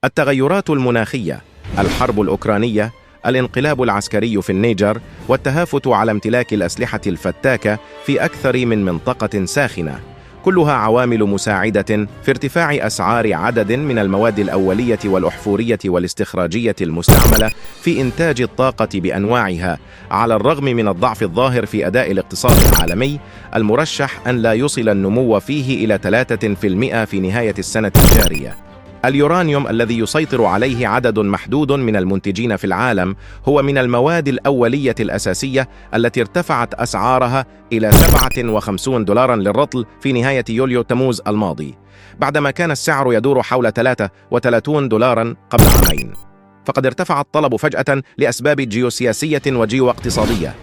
التغيرات المناخية، الحرب الأوكرانية، الانقلاب العسكري في النيجر، والتهافت على امتلاك الأسلحة الفتاكة في أكثر من منطقة ساخنة، كلها عوامل مساعدة في ارتفاع أسعار عدد من المواد الأولية والأحفورية والاستخراجية المستعملة في إنتاج الطاقة بأنواعها، على الرغم من الضعف الظاهر في أداء الاقتصاد العالمي المرشح أن لا يصل النمو فيه إلى 3% في نهاية السنة الجارية. اليورانيوم الذي يسيطر عليه عدد محدود من المنتجين في العالم هو من المواد الأولية الأساسية التي ارتفعت أسعارها إلى $57 للرطل في نهاية يوليو تموز الماضي، بعدما كان السعر يدور حول $33 قبل عامين. فقد ارتفع الطلب فجأة لأسباب جيوسياسية وجيواقتصادية.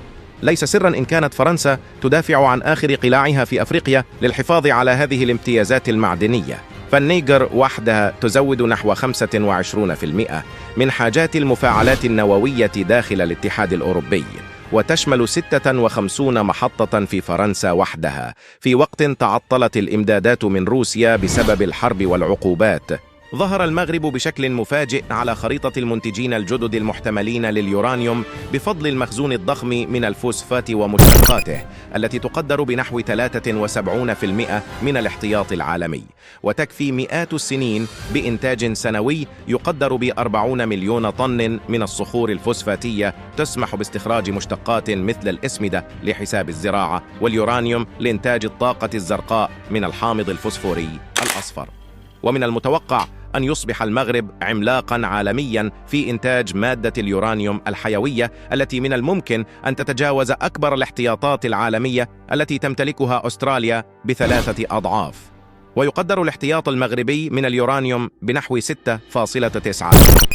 ليس سرا إن كانت فرنسا تدافع عن آخر قلاعها في أفريقيا للحفاظ على هذه الامتيازات المعدنية، فالنيجر وحدها تزود نحو 25% من حاجات المفاعلات النووية داخل الاتحاد الأوروبي، وتشمل 56 محطة في فرنسا وحدها، في وقت تعطلت الإمدادات من روسيا بسبب الحرب والعقوبات. ظهر المغرب بشكل مفاجئ على خريطة المنتجين الجدد المحتملين لليورانيوم بفضل المخزون الضخم من الفوسفات ومشتقاته التي تقدر بنحو 73% من الاحتياط العالمي، وتكفي مئات السنين بإنتاج سنوي يقدر ب40 مليون طن من الصخور الفوسفاتية، تسمح باستخراج مشتقات مثل الأسمدة لحساب الزراعة، واليورانيوم لإنتاج الطاقة الزرقاء من الحامض الفوسفوري الأصفر. ومن المتوقع أن يصبح المغرب عملاقاً عالمياً في إنتاج مادة اليورانيوم الحيوية التي من الممكن أن تتجاوز أكبر الاحتياطات العالمية التي تمتلكها أستراليا ب3 أضعاف. ويقدر الاحتياط المغربي من اليورانيوم بنحو 6.9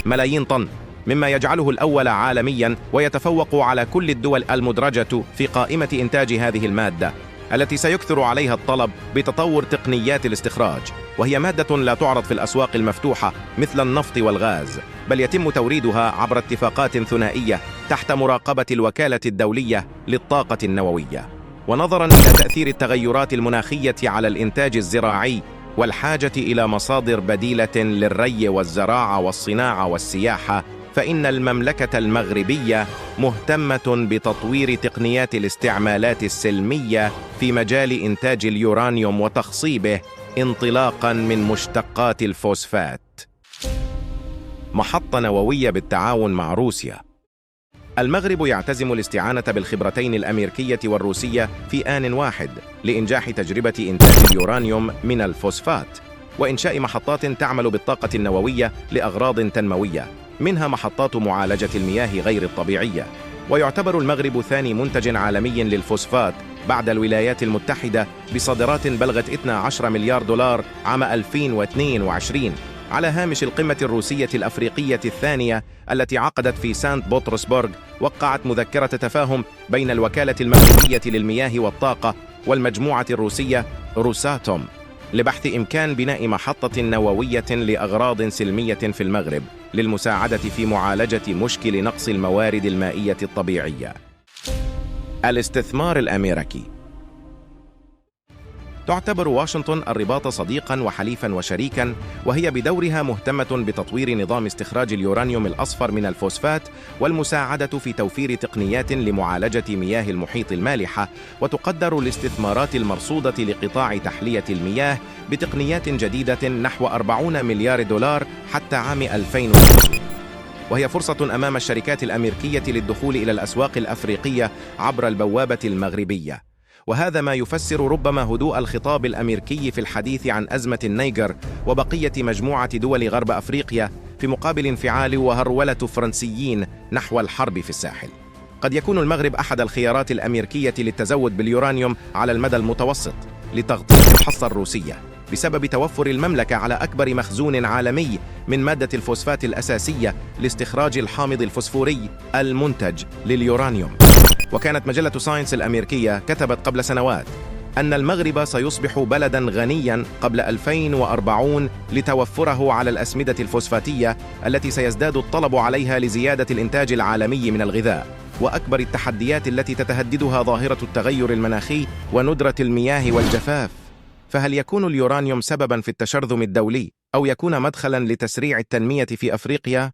ملايين طن، مما يجعله الأول عالمياً ويتفوق على كل الدول المدرجة في قائمة إنتاج هذه المادة التي سيكثر عليها الطلب بتطور تقنيات الاستخراج، وهي مادة لا تعرض في الأسواق المفتوحة مثل النفط والغاز، بل يتم توريدها عبر اتفاقات ثنائية تحت مراقبة الوكالة الدولية للطاقة النووية. ونظراً إلى تأثير التغيرات المناخية على الإنتاج الزراعي والحاجة إلى مصادر بديلة للري والزراعة والصناعة والسياحة، فإن المملكة المغربية مهتمة بتطوير تقنيات الاستعمالات السلمية في مجال إنتاج اليورانيوم وتخصيبه انطلاقاً من مشتقات الفوسفات. محطة نووية بالتعاون مع روسيا. المغرب يعتزم الاستعانة بالخبرتين الأمريكية والروسية في آن واحد لإنجاح تجربة إنتاج اليورانيوم من الفوسفات، وإنشاء محطات تعمل بالطاقة النووية لأغراض تنموية، منها محطات معالجة المياه غير الطبيعية. ويعتبر المغرب ثاني منتج عالمي للفوسفات بعد الولايات المتحدة بصادرات بلغت $12 مليار عام 2022، على هامش القمة الروسية الأفريقية الثانية التي عقدت في سانت بطرسبرغ. وقعت مذكرة تفاهم بين الوكالة المغربية للمياه والطاقة والمجموعة الروسية روساتوم لبحث إمكان بناء محطة نووية لأغراض سلمية في المغرب للمساعدة في معالجة مشكل نقص الموارد المائية الطبيعية. الاستثمار الأمريكي. تعتبر واشنطن الرباط صديقاً وحليفاً وشريكاً، وهي بدورها مهتمة بتطوير نظام استخراج اليورانيوم الأصفر من الفوسفات والمساعدة في توفير تقنيات لمعالجة مياه المحيط المالحة. وتقدر الاستثمارات المرصودة لقطاع تحلية المياه بتقنيات جديدة نحو $40 مليار حتى عام 2050، وهي فرصة أمام الشركات الأمريكية للدخول إلى الأسواق الأفريقية عبر البوابة المغربية. وهذا ما يفسر ربما هدوء الخطاب الأمريكي في الحديث عن أزمة النيجر وبقية مجموعة دول غرب أفريقيا في مقابل انفعال وهرولة فرنسيين نحو الحرب في الساحل. قد يكون المغرب أحد الخيارات الأمريكية للتزود باليورانيوم على المدى المتوسط لتغطية الحصة الروسية، بسبب توفر المملكة على أكبر مخزون عالمي من مادة الفوسفات الأساسية لاستخراج الحامض الفوسفوري المنتج لليورانيوم. وكانت مجلة ساينس الأمريكية كتبت قبل سنوات أن المغرب سيصبح بلداً غنياً قبل 2040 لتوفره على الأسمدة الفوسفاتية التي سيزداد الطلب عليها لزيادة الإنتاج العالمي من الغذاء. وأكبر التحديات التي تتهددها ظاهرة التغير المناخي وندرة المياه والجفاف. فهل يكون اليورانيوم سبباً في التشرذم الدولي أو يكون مدخلاً لتسريع التنمية في أفريقيا